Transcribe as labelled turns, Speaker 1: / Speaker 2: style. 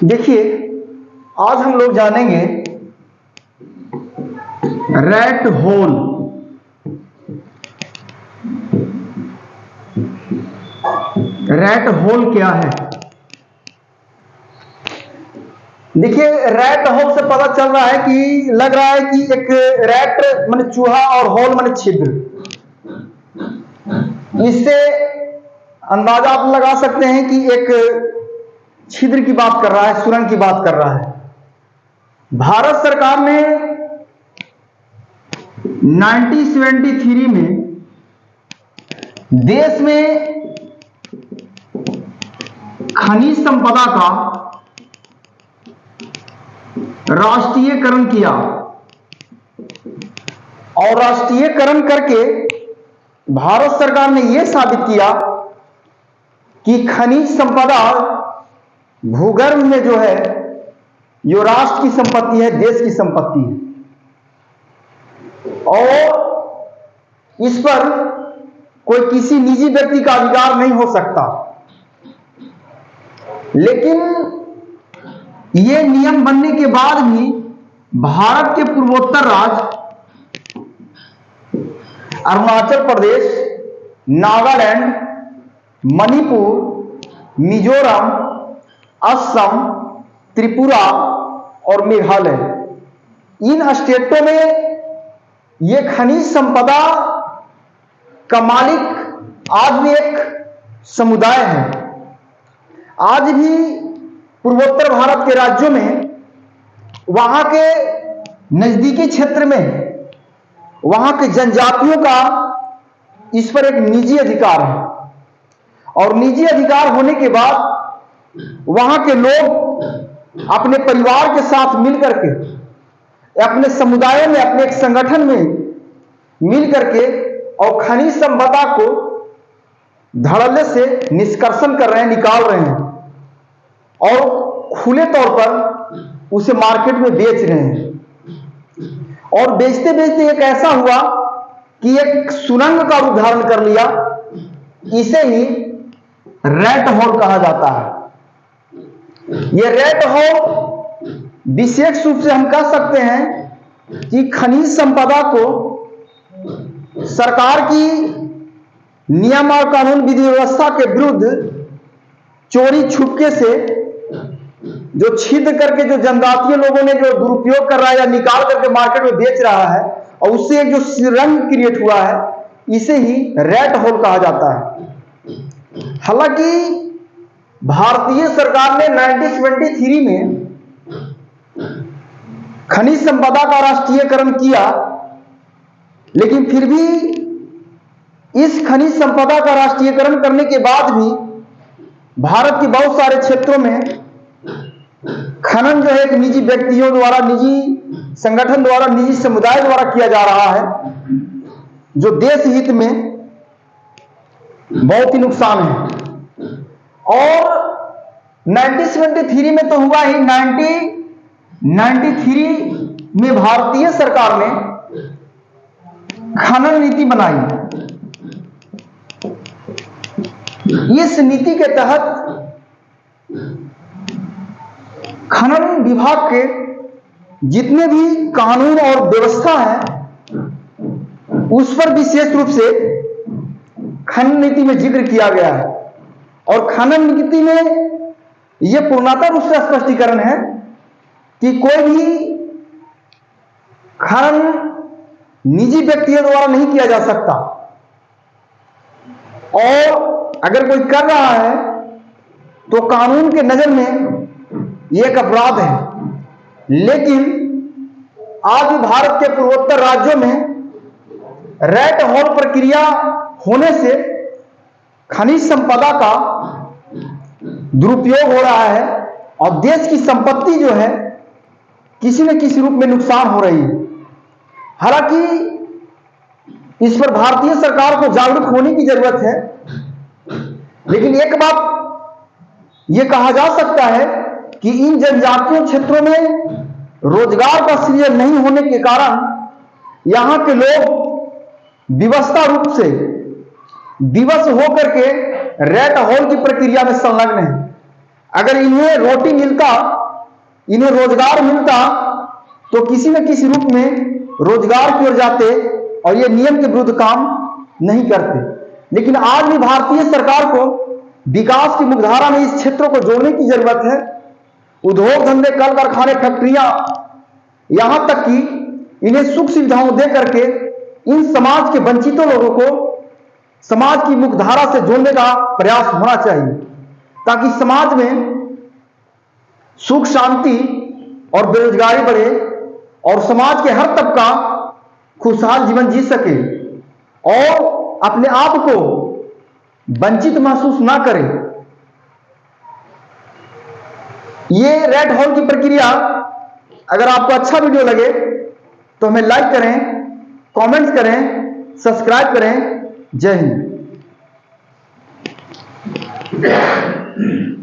Speaker 1: देखिए, आज हम लोग जानेंगे रैट होल। रैट होल क्या है? देखिए, रैट होल से पता चल रहा है कि लग रहा है कि एक रैट माने चूहा और होल माने छिद्र। इससे अंदाजा आप लगा सकते हैं कि एक छिद्र की बात कर रहा है, सुरंग की बात कर रहा है। भारत सरकार ने 1973 में देश में खनिज संपदा का राष्ट्रीयकरण किया और राष्ट्रीयकरण करके भारत सरकार ने यह साबित किया कि खनिज संपदा भूगर्भ में जो है, जो राष्ट्र की संपत्ति है, देश की संपत्ति है और इस पर कोई किसी निजी व्यक्ति का अधिकार नहीं हो सकता। लेकिन यह नियम बनने के बाद भी भारत के पूर्वोत्तर राज्य अरुणाचल प्रदेश, नागालैंड, मणिपुर, मिजोरम, असम, त्रिपुरा और मेघालय, इन स्टेटों में यह खनिज संपदा का मालिक आज भी एक समुदाय है। आज भी पूर्वोत्तर भारत के राज्यों में, वहां के नजदीकी क्षेत्र में, वहां के जनजातियों का इस पर एक निजी अधिकार है और निजी अधिकार होने के बाद वहां के लोग अपने परिवार के साथ मिलकर के, अपने समुदायों में, अपने एक संगठन में मिलकर के और खनिज संपदा को धड़ल्ले से निष्कर्षण कर रहे हैं, निकाल रहे हैं और खुले तौर पर उसे मार्केट में बेच रहे हैं। और बेचते बेचते एक ऐसा हुआ कि एक सुरंग का रूप धारण कर लिया। इसे ही रैट होल कहा जाता है। यह रैट होल विशेष रूप से हम कह सकते हैं कि खनिज संपदा को सरकार की नियम और कानून विधि व्यवस्था के विरुद्ध चोरी छुपके से जो छिद्र करके जो जनजातीय लोगों ने जो दुरुपयोग कर रहा है या निकाल करके मार्केट में बेच रहा है और उससे एक जो सुरंग क्रिएट हुआ है, इसे ही रैट होल कहा जाता है। हालांकि भारतीय सरकार ने 1973 में खनिज संपदा का राष्ट्रीयकरण किया, लेकिन फिर भी इस खनिज संपदा का राष्ट्रीयकरण करने के बाद भी भारत के बहुत सारे क्षेत्रों में खनन जो है एक निजी व्यक्तियों द्वारा, निजी संगठन द्वारा, निजी समुदाय द्वारा किया जा रहा है, जो देश हित में बहुत ही नुकसान है। और 1973 में तो हुआ ही, 1993 में भारतीय सरकार ने खनन नीति बनाई। इस नीति के तहत खनन विभाग के जितने भी कानून और व्यवस्था है, उस पर विशेष रूप से खनन नीति में जिक्र किया गया है। और खनन नीति में यह पूर्णतः रूप से स्पष्टीकरण है कि कोई भी खनन निजी व्यक्तियों द्वारा नहीं किया जा सकता और अगर कोई कर रहा है तो कानून के नजर में यह एक अपराध है। लेकिन आज भी भारत के पूर्वोत्तर राज्यों में रैट होल प्रक्रिया होने से खनिज संपदा का दुरुपयोग हो रहा है और देश की संपत्ति जो है किसी न किसी रूप में नुकसान हो रही है। हालांकि इस पर भारतीय सरकार को जागरूक होने की जरूरत है, लेकिन एक बात यह कहा जा सकता है कि इन जनजातीय क्षेत्रों में रोजगार का सृजन नहीं होने के कारण यहां के लोग विवशता रूप से विवश होकर के रैट होल की प्रक्रिया में संलग्न हैं। अगर इन्हें रोटी मिलता, इन्हें रोजगार मिलता, तो किसी न किसी रूप में रोजगार की ओर जाते और ये नियम के विरुद्ध काम नहीं करते। लेकिन आज भी भारतीय सरकार को विकास की मुख्यधारा में इस क्षेत्रों को जोड़ने की जरूरत है। उद्योग धंधे, कल कारखाने, फैक्ट्रियां, यहां तक कि इन्हें सुख सुविधाओं दे करके इन समाज के वंचितों लोगों को समाज की मुख्यधारा से जोड़ने का प्रयास होना चाहिए, ताकि समाज में सुख शांति और बेरोजगारी बढ़े और समाज के हर तबका खुशहाल जीवन जी सके और अपने आप को वंचित महसूस ना करे। ये रेड हॉल की प्रक्रिया अगर आपको अच्छा वीडियो लगे तो हमें लाइक करें, कमेंट्स करें, सब्सक्राइब करें। जय हिंद।